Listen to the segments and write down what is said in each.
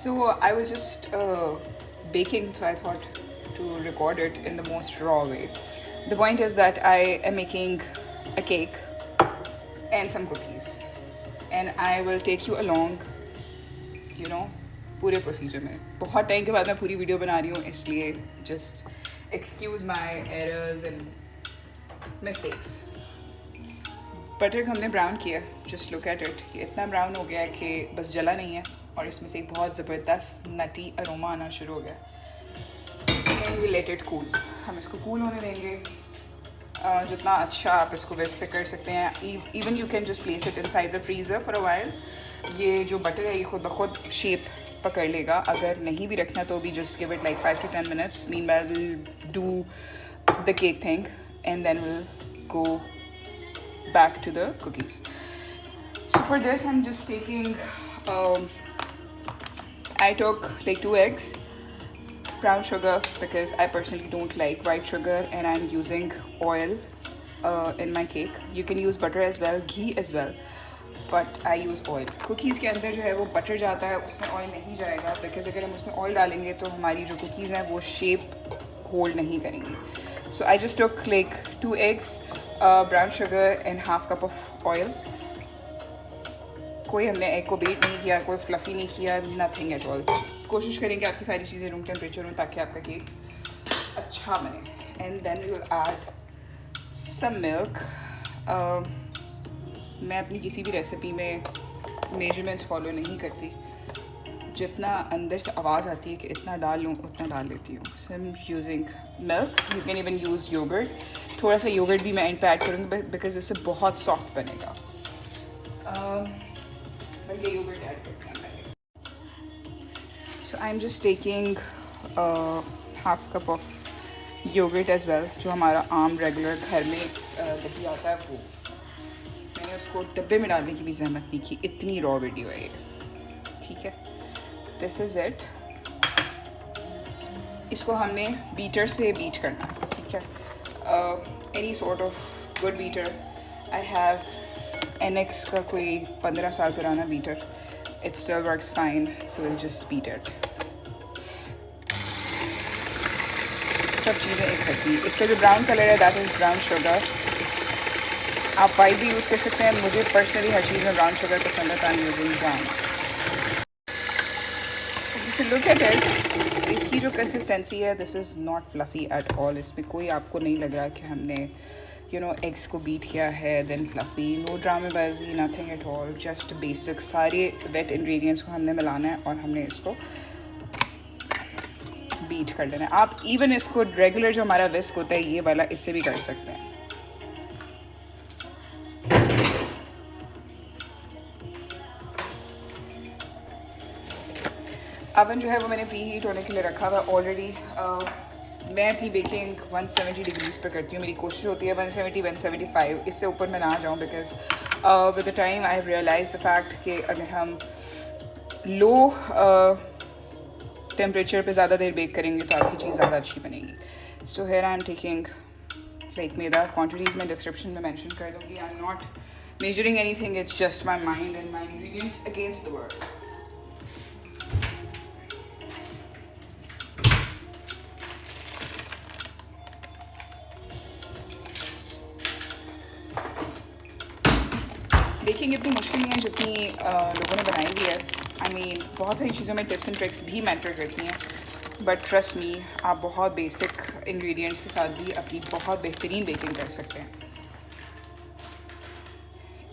So I was just baking, so I thought to record it in the most raw way. The point is that I am making a cake and some cookies, and I will take you along, you know, पूरे procedure में. बहुत time के बाद मैं पूरी video बना रही हूँ, इसलिए just excuse my errors and mistakes. Butter को हमने ब्राउन किया. Just look at it. ये इतना ब्राउन हो गया है कि बस जला नहीं है, और इसमें से एक बहुत ज़बरदस्त नटी अरोमा आना शुरू हो गया. And we let it cool. हम इसको कूल होने देंगे. जितना अच्छा आप इसको वेस्ट से कर सकते हैं. Even you can just place it inside the freezer for a while. ये जो बटर है ये खुद ब खुद शेप पकड़ लेगा. अगर नहीं भी रखना तो भी just give it like 5 to 10 minutes. Meanwhile will do the cake thing and then will go back to the cookies. So for this I'm just taking I took like 2 eggs, brown sugar because I personally don't like white sugar, and I'm using oil in my cake. You can use butter as well, ghee as well, but I use oil. Cookies के अंदर जो है वो butter जाता है, उसमें oil नहीं जाएगा, because अगर हम उसमें ऑयल डालेंगे तो हमारी जो कुकीज़ हैं वो शेप होल्ड नहीं करेंगी. So I just took like 2 eggs, brown sugar and half cup of oil. कोई हमने एग को बीट नहीं किया, कोई फ्लफ़ी नहीं किया, नथिंग एट ऑल. कोशिश करेंगे आपकी सारी चीज़ें रूम टेम्परेचर हो ताकि आपका केक अच्छा बने. And then we will add some milk. मैं अपनी किसी भी रेसिपी में मेजरमेंट्स फॉलो नहीं करती. जितना अंदर से आवाज़ आती है कि इतना डाल लूँ उतना डाल लेती हूँ. So I am using milk. You can even use yogurt. थोड़ा सा योगर्ट भी मैं एंड पे ऐड करूँगी बिकॉज इससे बहुत सॉफ्ट बनेगा. बल्कि योगर्ट ऐड करते हैं पहले. So I am just taking half cup of yogurt as well. जो हमारा आम रेगुलर घर में डब्बी आता है वो. मैंने उसको डब्बे में डालने की भी जहमत नहीं की. इतनी रॉ वीडियो है ये. ठीक है. This is it. इसको हमने बीटर से बीट करना है. ठीक है. Any sort of good beater. I have NX का कोई 15 साल पुराना beater. It still works fine, so will just beat it. सब चीज़ें इकट्ठी. इसका जो ब्राउन कलर है दैट इज़ ब्राउन शुगर. आप वाइट भी यूज़ कर सकते हैं. मुझे पर्सनली हर चीज़ में ब्राउन शुगर पसंद है, तो आई am using brown. So look at it. इसकी जो कंसिस्टेंसी है this is not fluffy at all. इसमें कोई आपको नहीं लग रहा कि हमने एग्स को बीट किया है देन फ्लफ़ी. नो ड्रामेबाजी, nothing at all. Just basic सारे वेट इंग्रेडिएंट्स को हमने मिलाना है और हमने इसको बीट कर लेना है. आप इवन इसको रेगुलर जो हमारा विस्क होता है ये वाला, इससे भी कर सकते हैं. अवन जो है वो मैंने प्री हीट होने के लिए रखा हुआ ऑलरेडी. मैं अपनी बेकिंग 170 डिग्रीज़ पर करती हूँ. मेरी कोशिश होती है 170 175. इससे ऊपर मैं ना जाऊँ because with the time I have realise the fact कि अगर हम लो टेम्परेचर पे ज़्यादा देर बेक करेंगे तो आपकी चीज़ ज़्यादा अच्छी बनेगी. So here I am taking like मेरा क्वान्टिटीज़ में डिस्क्रिप्शन में मेंशन कर दूँगी. I am not measuring anything. It's just my mind and my ingredients against the world. Baking इतनी मुश्किल नहीं है जितनी लोगों ने बनाई हुई है. आई मीन बहुत सारी चीज़ों में टिप्स एंड ट्रिक्स भी मैटर करती हैं, बट ट्रस्ट मी आप बहुत बेसिक इंग्रेडिएंट्स के साथ भी अपनी बहुत बेहतरीन बेकिंग कर सकते हैं.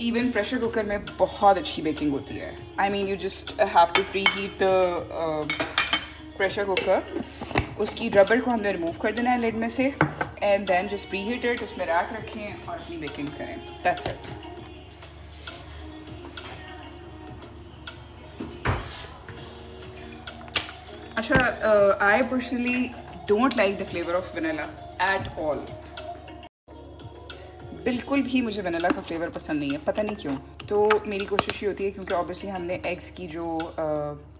इवन प्रेशर कुकर में बहुत अच्छी बेकिंग होती है. I mean you just have to preheat the pressure cooker. उसकी रबर को हमने रिमूव कर देना है लिड में से, and then just preheat it. उसमें रैक रखें और अपनी बेकिंग करें. That's it. अच्छा, I personally don't like the flavour of vanilla at all. बिल्कुल भी मुझे वनीला का फ्लेवर पसंद नहीं है, पता नहीं क्यों. तो मेरी कोशिश ये होती है, क्योंकि ऑब्वियसली हमने एग्स की जो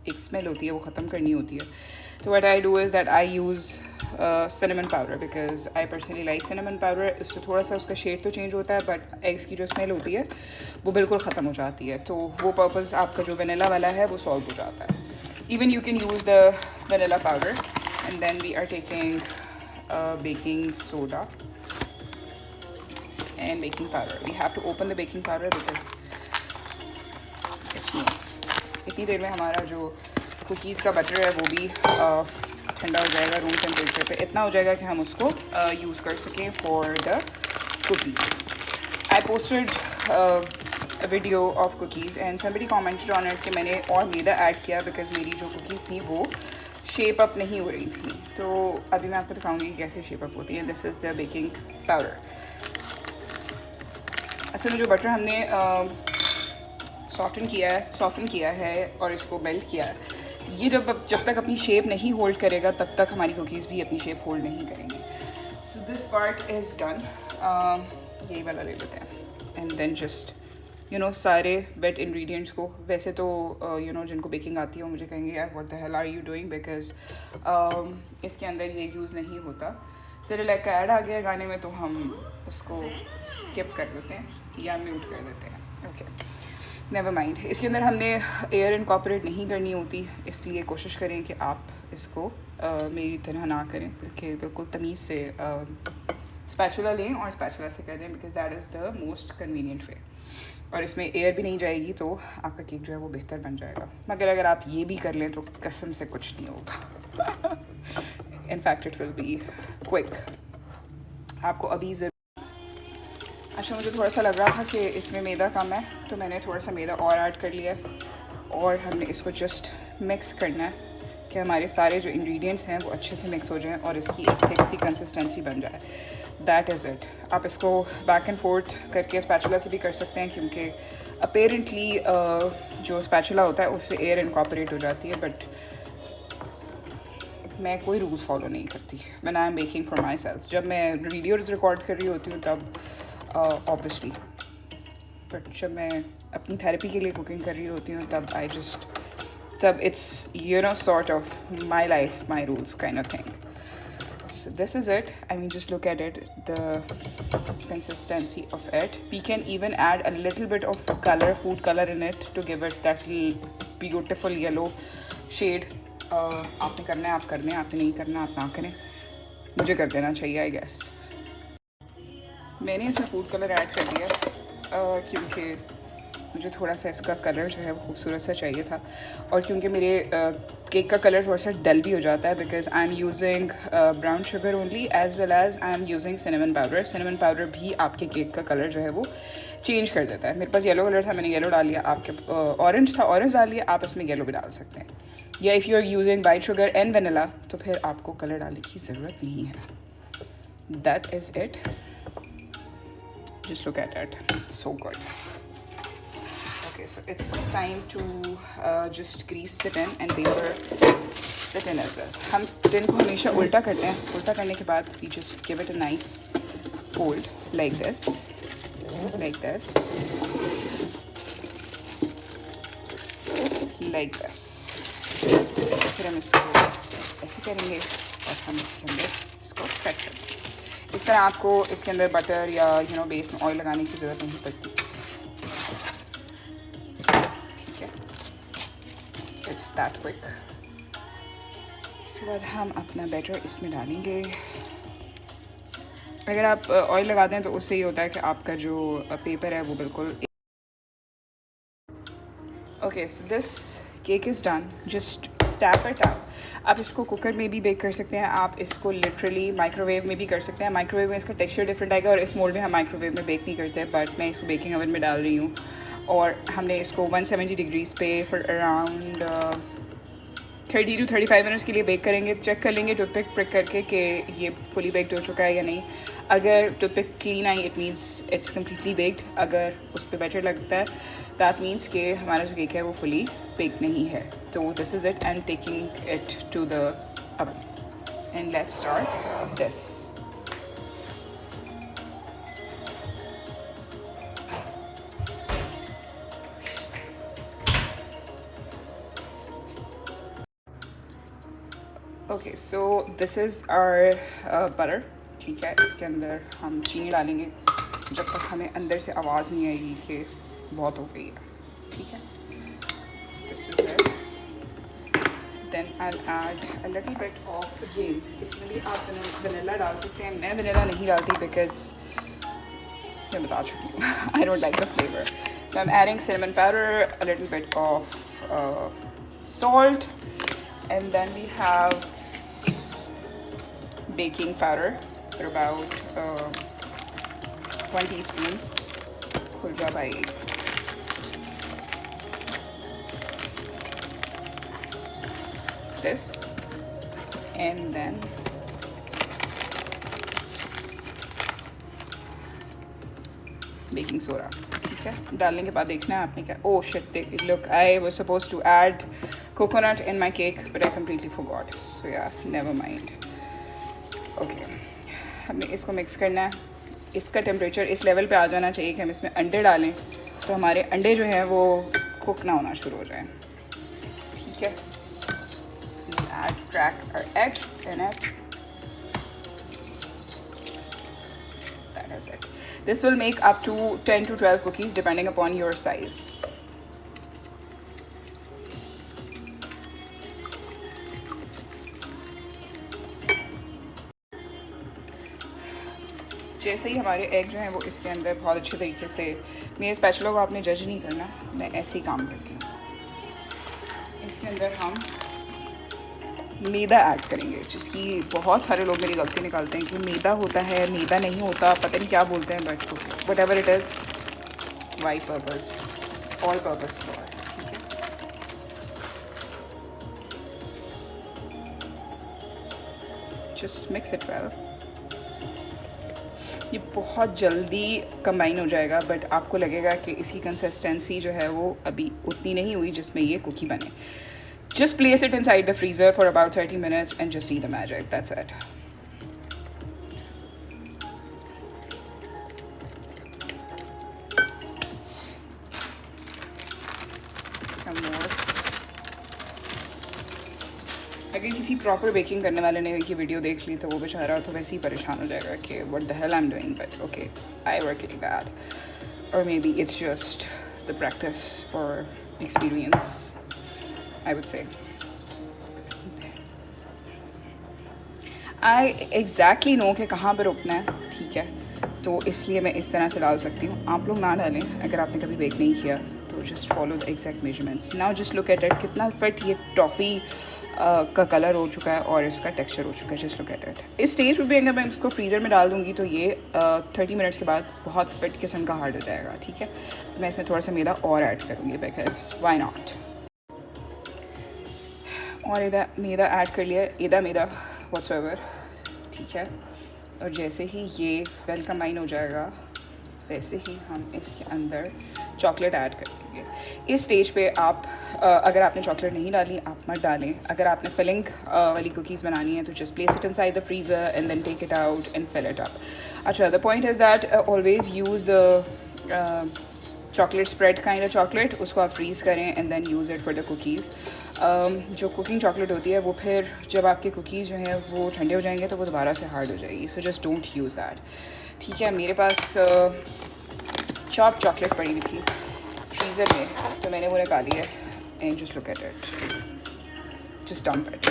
एक स्मेल होती है वो ख़त्म करनी होती है. तो what I do is that I use cinnamon powder because I personally like cinnamon powder. इससे थोड़ा सा उसका शेड तो चेंज होता है, बट एग्स की जो स्मेल होती है वो बिल्कुल ख़त्म हो जाती है. तो वो पर्पज़ आपका जो वनीला वाला है वो सॉल्व हो जाता है. Even you can use the vanilla powder. And then we are taking baking soda and baking powder. We have to open the baking powder because it's new. इतनी देर में हमारा जो कुकीज़ का बटर है वो भी ठंडा हो जाएगा रूम टेम्परेचर पे, इतना हो जाएगा कि हम उसको यूज़ कर सकें for the cookies. I posted a video of cookies and somebody commented on it कि मैंने और मैदा ऐड किया because मेरी जो कुकीज़ थी वो शेप अप नहीं हो रही थी. तो अभी मैं आपको दिखाऊंगी कैसे शेप अप होती है. This is the baking powder. असल में जो बटर हमने सॉफ्टन किया है और इसको मेल्ट किया है, ये जब तक अपनी शेप नहीं होल्ड करेगा तब तक हमारी कुकीज़ भी अपनी शेप होल्ड नहीं करेंगी. So this part is done. यही वाला ले लेते हैं. एंड देन जस्ट सारे वेट इंग्रेडिएंट्स को, वैसे तो जिनको बेकिंग आती है वो मुझे कहेंगे यार what the hell are you doing, because इसके अंदर ये यूज़ नहीं होता. सेरेलैक का ऐड आ गया गाने में तो हम उसको स्किप कर देते हैं या म्यूट कर देते हैं. Okay, never mind. इसके अंदर हमने एयर इनकॉर्पोरेट नहीं करनी होती, इसलिए कोशिश करें कि आप इसको मेरी तरह ना करें, बल्कि बिल्कुल तमीज़ से स्पैचुला लें और स्पैचुला से कर दें, because that is the most convenient way. और इसमें एयर भी नहीं जाएगी तो आपका केक जो है वो बेहतर बन जाएगा. मगर अगर आप ये भी कर लें तो कसम से कुछ नहीं होगा. In fact it will be quick. आपको अभी अच्छा, मुझे थोड़ा सा लग रहा था कि इसमें मैदा कम है तो मैंने थोड़ा सा मैदा और ऐड कर लिया है और हमने इसको जस्ट मिक्स करना है कि हमारे सारे जो इंग्रेडिएंट्स हैं वो अच्छे से मिक्स हो जाएं और इसकी एक थिक सी कंसिस्टेंसी बन जाए. That is it. आप इसको बैक एंड फोर्थ करके स्पैचुला से भी कर सकते हैं, क्योंकि अपेरेंटली जो स्पैचुला होता है उससे एयर इनकॉर्पोरेट हो जाती है. बट मैं कोई रूल्स फॉलो नहीं करती. When I am baking for my self, जब मैं वीडियोज़ रिकॉर्ड कर रही होती हूँ तब ऑब्वियसली, बट जब मैं अपनी थेरेपी के लिए कुकिंग कर रही होती हूँ तब it's sort of my life, my rules kind of thing. So this is it. I mean, just look at it, the consistency of it. We can even add a little bit of food color in it to give it that beautiful yellow shade. आपने करना है आप कर लें, आपने नहीं करना आप ना करें. मुझे कर देना चाहिए आई गेस. मैंने इसमें फूड कलर ऐड कर दिया क्योंकि मुझे थोड़ा सा इसका कलर जो है वो खूबसूरत सा चाहिए था, और क्योंकि मेरे केक का कलर थोड़ा सा डल भी हो जाता है because I am using brown sugar only as well as I am using cinnamon powder. Cinnamon powder भी आपके केक का कलर जो है वो चेंज कर देता है. मेरे पास येलो कलर था, मैंने येलो डाल लिया. आपके ऑरेंज था, ऑरेंज डाल लिया. आप इसमें येलो भी डाल सकते हैं, या if you are using white sugar and vanilla तो फिर आपको कलर डालने की ज़रूरत नहीं है. That is it. Just look at it. It's so good. Okay, so it's time to just grease the tin and paper the tin as well. हम tin को हमेशा उल्टा करते हैं. उल्टा करने के बाद we just give it a nice fold like this, like this, like this. फिर हम इसको ऐसे करेंगे और हम इसके अंदर इसको सेट करेंगे. इस तरह आपको इसके अंदर बटर या बेस में ऑयल लगाने की ज़रूरत नहीं पड़ती. ठीक है, इट्स दैट क्विक. इसके बाद हम अपना बैटर इसमें डालेंगे. अगर आप ऑयल लगा दें तो उससे ये होता है कि आपका जो पेपर है वो बिल्कुल. Okay, so this cake is done. Just tap it up. आप इसको कुकर में भी बेक कर सकते हैं, आप इसको लिटरली माइक्रोवेव में भी कर सकते हैं. माइक्रोवेव में इसका टेक्सचर डिफरेंट आएगा और इस मोड में हम माइक्रोवेव में बेक नहीं करते, बट मैं इसको बेकिंग ओवन में डाल रही हूँ. और हमने इसको 170 डिग्रीज़ पे फॉर अराउंड 30 to 35 मिनट्स के लिए बेक करेंगे. चेक कर लेंगे टूथपिक प्रिक करके कि ये फुली बेक्ड हो चुका है या नहीं. अगर toothpick clean I it means it's completely baked. अगर उस पर बैटर लगता है दैट मीन्स कि हमारा जो केक है वो फुली बेक नहीं है. तो this is it and taking it to the oven. And let's start this. Okay, so this is our butter. ठीक है, इसके अंदर हम चीनी डालेंगे जब तक हमें अंदर से आवाज़ नहीं आएगी कि बहुत हो गई है. ठीक है, this is it. then I'll add a little bit of again, इसमें भी आप vanilla डाल सकते हैं. मैं vanilla नहीं डालती because मैं बता चुकी हूँ I don't like the flavor. So I'm adding cinnamon powder, a little bit of salt, and then we have baking powder for about 1 teaspoon. खुल जा भाई. This, and then baking soda. ठीक है, डालने के बाद देखना है आपने क्या. Oh shit, look, I was supposed to add coconut in my cake but I completely forgot. So yeah, never mind. Okay, हमें इसको मिक्स करना है. इसका टेम्परेचर इस लेवल पे आ जाना चाहिए कि हम इसमें अंडे डालें तो हमारे अंडे जो हैं वो कुक ना होना शुरू हो जाए. ठीक है, add crack our eggs in it. That is it. This will make up to 10 to 12 cookies depending upon your size. जैसे ही हमारे एग जो हैं वो इसके अंदर बहुत अच्छे तरीके से, मेरे स्पैचुला को आपने जज नहीं करना, मैं ऐसे ही काम करती हूँ. इसके अंदर हम मैदा ऐड करेंगे, जिसकी बहुत सारे लोग मेरी गलती निकालते हैं कि मैदा होता है, मैदा नहीं होता, पता नहीं क्या बोलते हैं. But whatever it is, why purpose, all purpose flour. ठीक है, जस्ट मिक्स इट वेल. ये बहुत जल्दी कंबाइन हो जाएगा बट आपको लगेगा कि इसकी कंसिस्टेंसी जो है वो अभी उतनी नहीं हुई जिसमें ये कुकी बने. Just place it inside the freezer for about 30 minutes and just see the magic. That's it. Some more. अगर किसी प्रॉपर बेकिंग करने वाले ने की वीडियो देख ली तो वो बेचारा तो वैसे ही परेशान हो जाएगा कि what the hell I'm doing, but okay, I work like that. Or maybe it's just the practice or experience, I would say. I exactly know कि कहाँ पर रुकना है. ठीक है, तो इसलिए मैं इस तरह से डाल सकती हूँ. आप लोग ना डालें अगर आपने कभी बेक नहीं किया तो just follow the exact measurements. Now just look at it, कितना फिट ये टॉफ़ी का कलर हो चुका है और इसका टेक्सचर हो चुका है. Just look at it. इस स्टेज पर भी अगर मैं इसको फ्रीज़र में डाल दूँगी तो ये 30 मिनट्स के बाद बहुत फिट किस्म का हार्ड हो जाएगा. ठीक है, तो मैं इसमें थोड़ा सा मैदा और ऐड करूँगी बिकॉज वाई नॉट. और मैदा ऐड कर लिया, इदा मैदा व्हाटसोएवर. ठीक है, और जैसे ही ये वेल कंबाइन हो जाएगा वैसे ही हम इसके अंदर चॉकलेट ऐड कर देंगे. इस स्टेज पे आप अगर आपने चॉकलेट नहीं डाली आप मत डालें. अगर आपने फिलिंग वाली कुकीज़ बनानी है तो just place it inside the freezer and then take it out and fill it up. अच्छा, the point is that always use chocolate spread kind of chocolate. उसको आप फ्रीज़ करें and then use it for the cookies. जो cooking chocolate होती है वो फिर जब आपके कुकीज़ जो हैं वो ठंडे हो जाएंगे तो वो दोबारा से हार्ड हो जाएगी. So just don't use that. ठीक है, मेरे पास चॉप चॉकलेट पड़ी हुई थी फ्रीज़र में तो मैंने वो निकाली है. And just look at it, just dump it.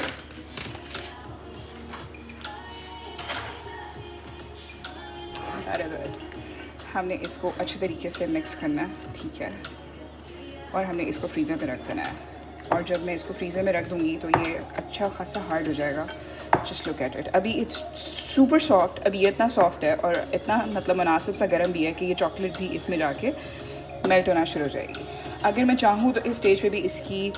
हमने इसको अच्छे तरीके से मिक्स करना है. ठीक है, और हमने इसको फ्रीज़र में रख देना है. और जब मैं इसको फ्रीज़र में रख दूँगी तो ये अच्छा खासा हार्ड हो जाएगा. Just look at it. अभी इट्स सुपर सॉफ्ट. अभी ये इतना सॉफ्ट है और इतना मतलब मुनासिब सा गर्म भी है कि ये चॉकलेट भी इसमें जाके मेल्ट होना शुरू हो जाएगी. अगर मैं चाहूँ तो इस स्टेज पे भी इसकी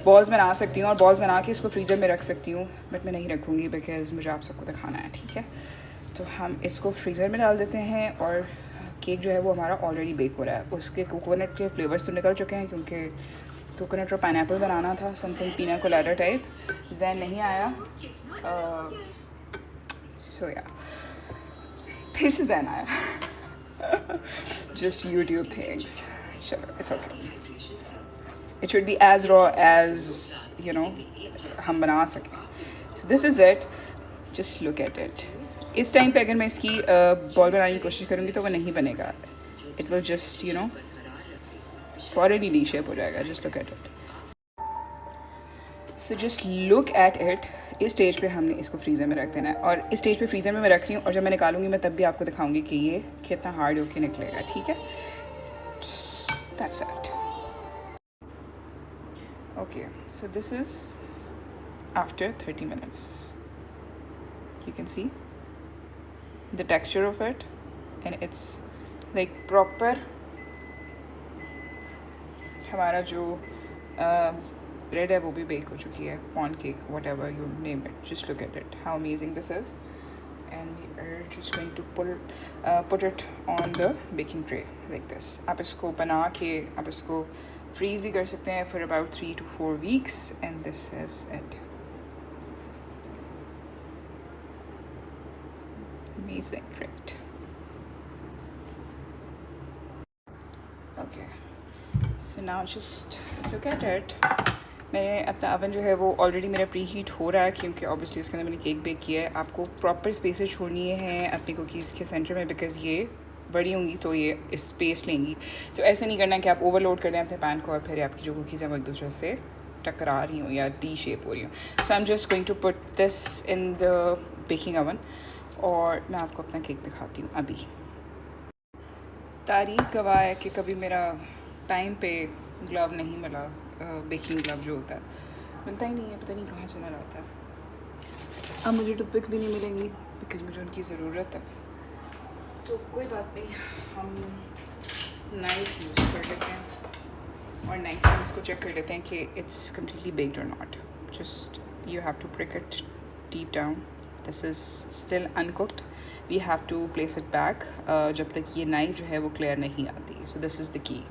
बॉल्स बना सकती हूँ और बॉल्स बना के इसको फ्रीज़र में रख सकती हूँ बट मैं नहीं रखूँगी बिकॉज़ मुझे आप सबको दिखाना है. ठीक है, तो हम इसको फ्रीज़र में डाल देते हैं और केक जो है वो हमारा ऑलरेडी बेक हो रहा है. उसके कोकोनट के फ्लेवर्स तो निकल चुके हैं क्योंकि कोकोनट और पाइनएप्पल बनाना था, समथिंग पीना कोलाडा टाइप. जैन नहीं आया, सो या फिर से जैन आया. Just YouTube things. चलो, it's okay. It should be as raw as you know हम बना सकें. So this is it. Just look at it. इस टाइम पे अगर मैं इसकी बॉल बनाने की कोशिश करूँगी तो वो नहीं बनेगा. It will just you know foreign D shape हो जाएगा. Just look at it. So just look at it. इस स्टेज पे हमने इसको फ्रीज़र में रख देना है, और इस स्टेज पे फ्रीज़र में मैं रख रही हूँ, और जब मैं निकालूंगी मैं तब भी आपको दिखाऊंगी कि ये कितना हार्ड होके निकलेगा, ठीक है। That's it. Okay, so this is after 30 minutes. You can see the texture of it, and it's like proper हमारा जो bread है वो भी bake हो चुकी है, pound cake, whatever you name it. Just look at it, how amazing this is. And we are just going to put it on the baking tray like this. आप इसको बना के आप इसको freeze भी कर सकते हैं for about 3 to 4 weeks, and this is it. Amazing, great. Okay, so now just look at it. मैंने अपना अवन जो है वो ऑलरेडी मेरा प्री हीट हो रहा है, क्योंकि ऑब्वियसली उसके अंदर मैंने केक बेक किया है। आपको प्रॉपर स्पेसेस छोड़नी हैं अपनी कुकीज़ के सेंटर में, बिकॉज़ ये बड़ी होंगी तो ये स्पेस लेंगी। तो ऐसे नहीं करना कि आप ओवरलोड कर दें अपने पैन को और फिर आपकी जो कुकीज़ हैं वो एक दूसरे से टकरा रही हूँ या डी शेप हो रही हूँ। So I am just going to put this in the baking oven, और मैं आपको अपना केक दिखाती हूँ अभी। तारीख गवाह है कि कभी मेरा टाइम पे ग्लव नहीं मिला, बेकिंग ग्लव जो होता है मिलता ही नहीं है, पता नहीं कहाँ चला जाता है। अब मुझे टूथपिक भी नहीं मिलेंगी बिकॉज मुझे उनकी ज़रूरत है। तो कोई बात नहीं, हम नाइफ यूज़ कर लेते हैं और नाइफ से इसको चेक कर लेते हैं कि इट्स कम्प्लीटली बेक्ड और not. Just you have to prick it deep down. This is still uncooked, we have to place it back जब तक ये नाइफ जो है वो क्लियर नहीं आती। सो this is the key.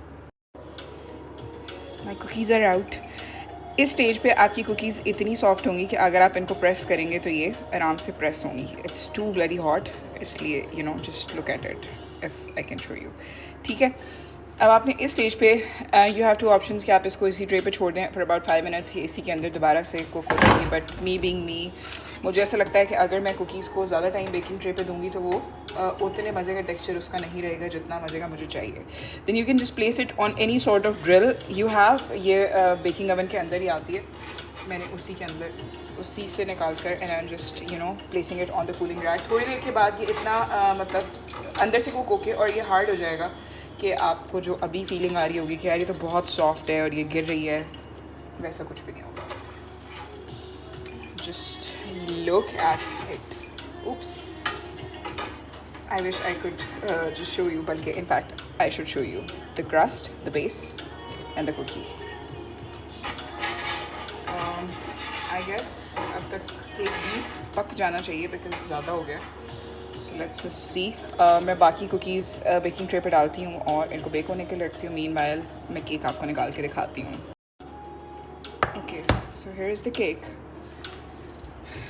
My cookies are out. इस स्टेज पे आपकी कुकीज़ इतनी सॉफ्ट होंगी कि अगर आप इनको प्रेस करेंगे तो ये आराम से प्रेस होंगी। इट्स टू ब्लडी हॉट, इसलिए you know just look at it if I can show you, ठीक है। अब आपने इस स्टेज पे यू हैव टू ऑप्शंस कि आप इसको इसी ट्रे पे छोड़ दें फॉर अबाउट 5 minutes, ये इसी के अंदर दोबारा से कुक हो जाएगी। बट मी बीइंग मी, मुझे ऐसा लगता है कि अगर मैं कुकीज़ को ज़्यादा टाइम बेकिंग ट्रे पे दूंगी तो वो उतने मज़े का टेक्सचर उसका नहीं रहेगा जितना मज़े का मुझे चाहिए। Then you can just place it on any sort of grill you have. ये बेकिंग अवन के अंदर ही आती है, मैंने उसी के अंदर उसी से निकाल कर and I am just you know placing it on the cooling rack. थोड़ी देर के बाद ये इतना मतलब अंदर से कुक होके और ये हार्ड हो जाएगा कि आपको जो अभी फीलिंग आ रही होगी कि यार ये तो बहुत सॉफ्ट है और ये गिर रही है, वैसा कुछ भी नहीं होगा। Just look at it. Oops, I wish I could just show you, बल्कि in fact I should show you the crust, the base and the cookie. I guess अब तक केक भी पक जाना चाहिए बिकॉज ज़्यादा हो गया। So let's just see. मैं बाकी कुकीज़ बेकिंग ट्रे पे डालती हूँ और इनको बेक होने के लिए रखती हूँ। मीनवाइल मैं केक आपको निकाल के दिखाती हूँ। Okay, so here is the cake.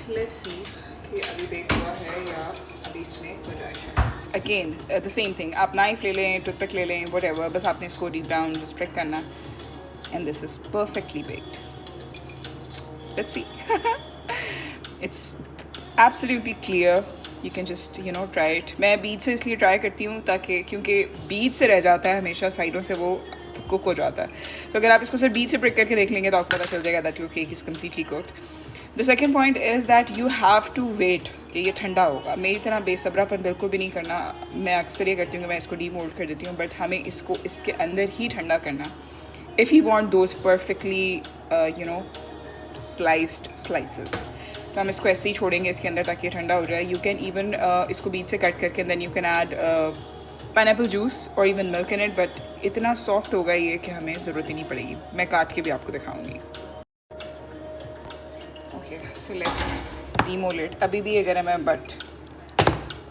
Let's see कि अभी बेक हुआ है या अभी इसमें हो जाए। अगेन द सेम थिंग, आप नाइफ ले लें, टूथपिक ले लें, व्हाटएवर, बस आपने इसको डीप डाउन जस्ट प्रेस करना and this is perfectly baked. Let's see. It's absolutely clear, you can just you know try it. मैं बीज से इसलिए ट्राई करती हूँ ताकि क्योंकि बीज से रह जाता है हमेशा, साइडों से वो कुक हो जाता है। तो अगर आप इसको सिर्फ बीज से ब्रेक करके देख लेंगे तो आपको पता चल जाएगा that your cake is completely cooked. The second point is that you have to wait कि ये ठंडा होगा। मेरी तरह बेसब्रापन बिल्कुल भी नहीं करना। मैं अक्सर ये करती हूँ कि मैं इसको डीमोल्ड कर देती हूँ, बट हमें इसको इसके अंदर ही ठंडा करना if you want those perfectly you know sliced slices. तो हम इसको ऐसे ही छोड़ेंगे इसके अंदर ताकि ये ठंडा हो जाए। यू कैन इवन इसको बीच से कट करके then you can add pineapple juice और even milk in it, but इतना सॉफ्ट होगा ये कि हमें ज़रूरत ही नहीं पड़ेगी। मैं काट के भी आपको दिखाऊंगी। Okay, so let's demould it. अभी भी ये गर्म है but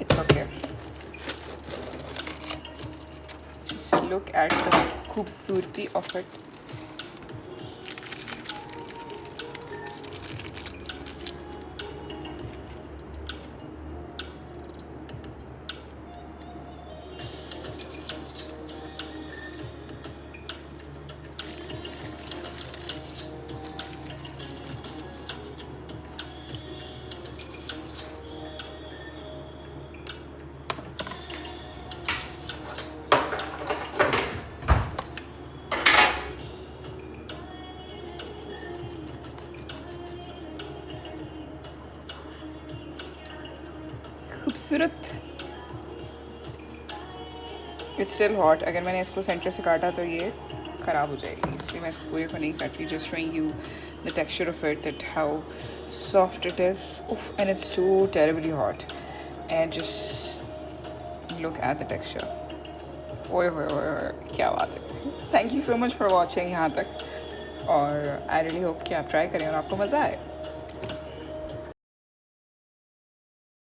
it's okay. Just look at the खूबसूरती ऑफ इट। खूबसूरत। It's still hot. अगर मैंने इसको सेंटर से काटा तो ये ख़राब हो जाएगी, इसलिए मैं इसको पूरे को नहीं काट रही। Just showing you the texture of it, that how soft it is. उफ, and it's too terribly hot. And just look at the texture. ओए होए होए, क्या बात है। Thank you so much for watching यहाँ तक, और आई रियली होप कि आप ट्राई करें और आपको मज़ा आए।